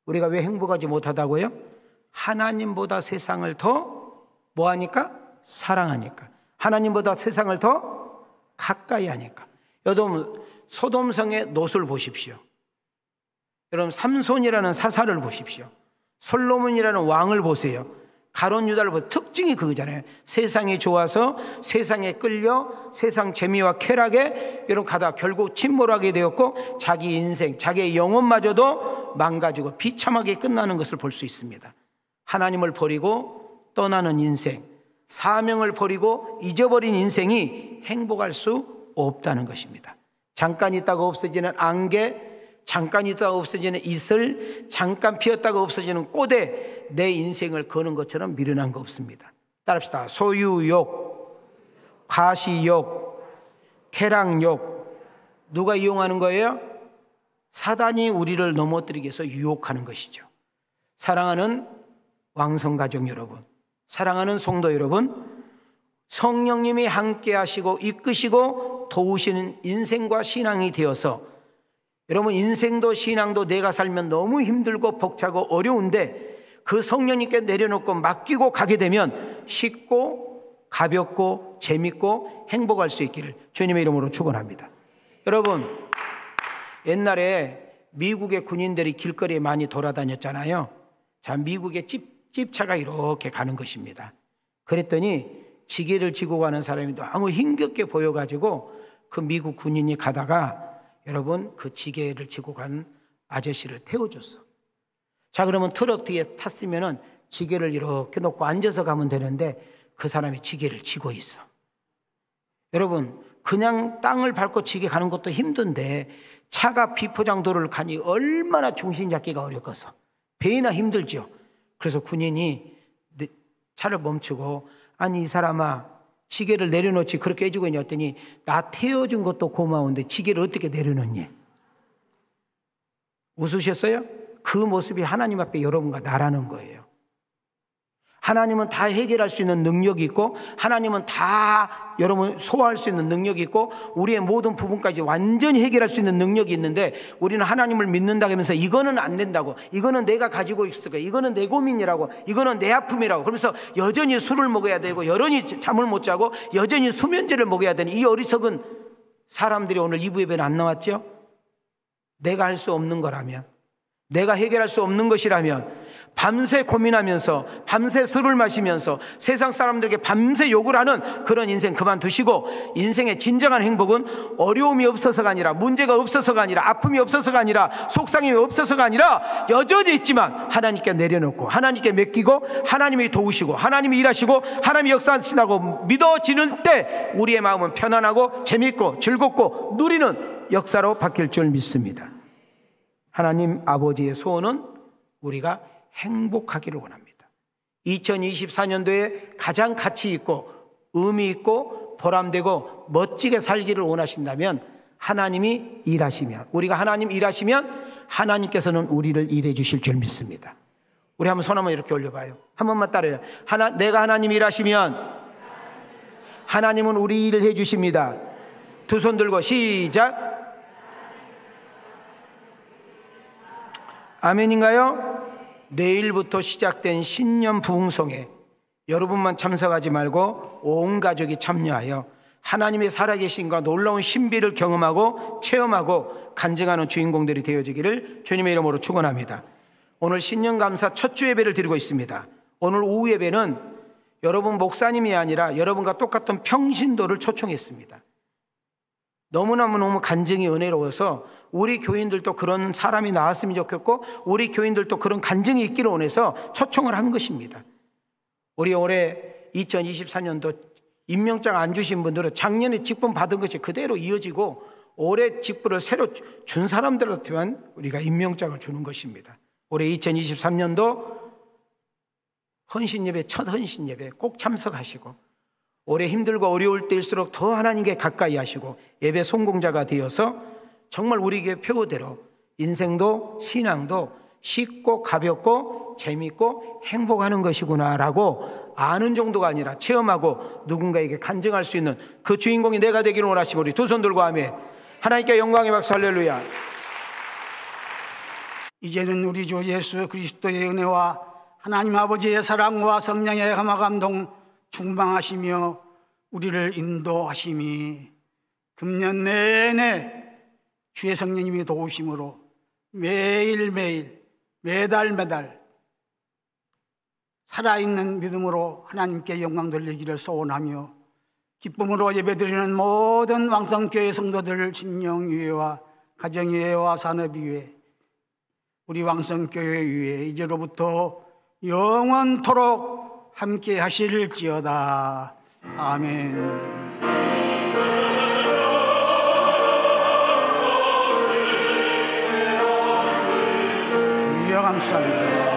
우리가 왜 행복하지 못하다고요? 하나님보다 세상을 더 뭐하니까? 사랑하니까. 하나님보다 세상을 더 가까이 하니까. 여러분, 소돔성의 롯을 보십시오. 여러분, 삼손이라는 사사를 보십시오. 솔로몬이라는 왕을 보세요. 가룟 유다를 보세요. 특징이 그거잖아요. 세상이 좋아서 세상에 끌려 세상 재미와 쾌락에 여러분 가다 결국 침몰하게 되었고 자기 인생, 자기의 영혼마저도 망가지고 비참하게 끝나는 것을 볼 수 있습니다. 하나님을 버리고 떠나는 인생, 사명을 버리고 잊어버린 인생이 행복할 수 없다는 것입니다. 잠깐 있다가 없어지는 안개, 잠깐 있다가 없어지는 이슬, 잠깐 피었다가 없어지는 꽃에 내 인생을 거는 것처럼 미련한 거 없습니다. 따라합시다. 소유욕, 과시욕, 쾌락욕. 누가 이용하는 거예요? 사단이 우리를 넘어뜨리기 위해서 유혹하는 것이죠. 사랑하는 왕성가족 여러분, 사랑하는 성도 여러분, 성령님이 함께 하시고 이끄시고 도우시는 인생과 신앙이 되어서 여러분, 인생도 신앙도 내가 살면 너무 힘들고 벅차고 어려운데 그 성령님께 내려놓고 맡기고 가게 되면 쉽고 가볍고 재밌고 행복할 수 있기를 주님의 이름으로 축원합니다. 여러분, 옛날에 미국의 군인들이 길거리에 많이 돌아다녔잖아요. 자, 미국의 집차가 이렇게 가는 것입니다. 그랬더니 지게를 지고 가는 사람이 너무 힘겹게 보여가지고 그 미국 군인이 가다가 여러분 그 지게를 지고 가는 아저씨를 태워줬어. 자, 그러면 트럭 뒤에 탔으면은 지게를 이렇게 놓고 앉아서 가면 되는데 그 사람이 지게를 지고 있어. 여러분, 그냥 땅을 밟고 지게 가는 것도 힘든데 차가 비포장도로를 가니 얼마나 중심 잡기가 어렵겠어. 배나 힘들죠. 그래서 군인이 차를 멈추고, 아니 이 사람아, 지게를 내려놓지 그렇게 해주고 있냐 했더니, 나 태워준 것도 고마운데 지게를 어떻게 내려놓니? 웃으셨어요? 그 모습이 하나님 앞에 여러분과 나라는 거예요. 하나님은 다 해결할 수 있는 능력이 있고, 하나님은 다 여러분 소화할 수 있는 능력이 있고, 우리의 모든 부분까지 완전히 해결할 수 있는 능력이 있는데, 우리는 하나님을 믿는다고 하면서 이거는 안 된다고, 이거는 내가 가지고 있을 거야, 이거는 내 고민이라고, 이거는 내 아픔이라고, 그러면서 여전히 술을 먹어야 되고, 여전히 잠을 못 자고, 여전히 수면제를 먹어야 되는 이 어리석은 사람들이 오늘 2부 예배는 안 나왔죠? 내가 할 수 없는 거라면, 내가 해결할 수 없는 것이라면 밤새 고민하면서, 밤새 술을 마시면서 세상 사람들에게 밤새 욕을 하는 그런 인생 그만두시고, 인생의 진정한 행복은 어려움이 없어서가 아니라, 문제가 없어서가 아니라, 아픔이 없어서가 아니라, 속상함이 없어서가 아니라, 여전히 있지만 하나님께 내려놓고 하나님께 맡기고 하나님이 도우시고 하나님이 일하시고 하나님이 역사하신다고 믿어지는 때 우리의 마음은 편안하고 재밌고 즐겁고 누리는 역사로 바뀔 줄 믿습니다. 하나님 아버지의 소원은 우리가 행복하기를 원합니다. 2024년도에 가장 가치 있고 의미 있고 보람되고 멋지게 살기를 원하신다면, 하나님이 일하시면, 우리가 하나님 일하시면 하나님께서는 우리를 일해 주실 줄 믿습니다. 우리 한번 손 한번 이렇게 올려봐요. 한 번만 따라해요. 내가 하나님 일하시면 하나님은 우리 일을 해 주십니다. 두 손 들고 시작. 아멘인가요? 내일부터 시작된 신년 부흥성에 여러분만 참석하지 말고 온 가족이 참여하여 하나님의 살아계신과 놀라운 신비를 경험하고 체험하고 간증하는 주인공들이 되어지기를 주님의 이름으로 축원합니다. 오늘 신년감사 첫 주 예배를 드리고 있습니다. 오늘 오후 예배는 여러분 목사님이 아니라 여러분과 똑같은 평신도를 초청했습니다. 너무 간증이 은혜로워서 우리 교인들도 그런 사람이 나왔으면 좋겠고 우리 교인들도 그런 간증이 있기를 원해서 초청을 한 것입니다. 우리 올해 2024년도 임명장 안 주신 분들은 작년에 직분 받은 것이 그대로 이어지고 올해 직분을 새로 준 사람들한테만 우리가 임명장을 주는 것입니다. 올해 2023년도 헌신예배, 첫 헌신예배 꼭 참석하시고 올해 힘들고 어려울 때일수록 더 하나님께 가까이 하시고 예배 성공자가 되어서 정말 우리 교회 표어대로 인생도 신앙도 쉽고 가볍고 재밌고 행복하는 것이구나라고 아는 정도가 아니라 체험하고 누군가에게 간증할 수 있는 그 주인공이 내가 되기를 원하시고 우리 두 손 들고 아멘. 하나님께 영광의 박수 할렐루야. 이제는 우리 주 예수 그리스도의 은혜와 하나님 아버지의 사랑과 성령의 감화 감동 충만하시며 우리를 인도하심이 금년 내내 주의 성령님이 도우심으로 매일매일 매달 살아있는 믿음으로 하나님께 영광 돌리기를 소원하며 기쁨으로 예배드리는 모든 왕성교회 성도들 심령유회와 가정유회와 산업유회 우리 왕성교회 유회 이제로부터 영원토록 함께 하실지어다. 아멘. 주여 감사합니다.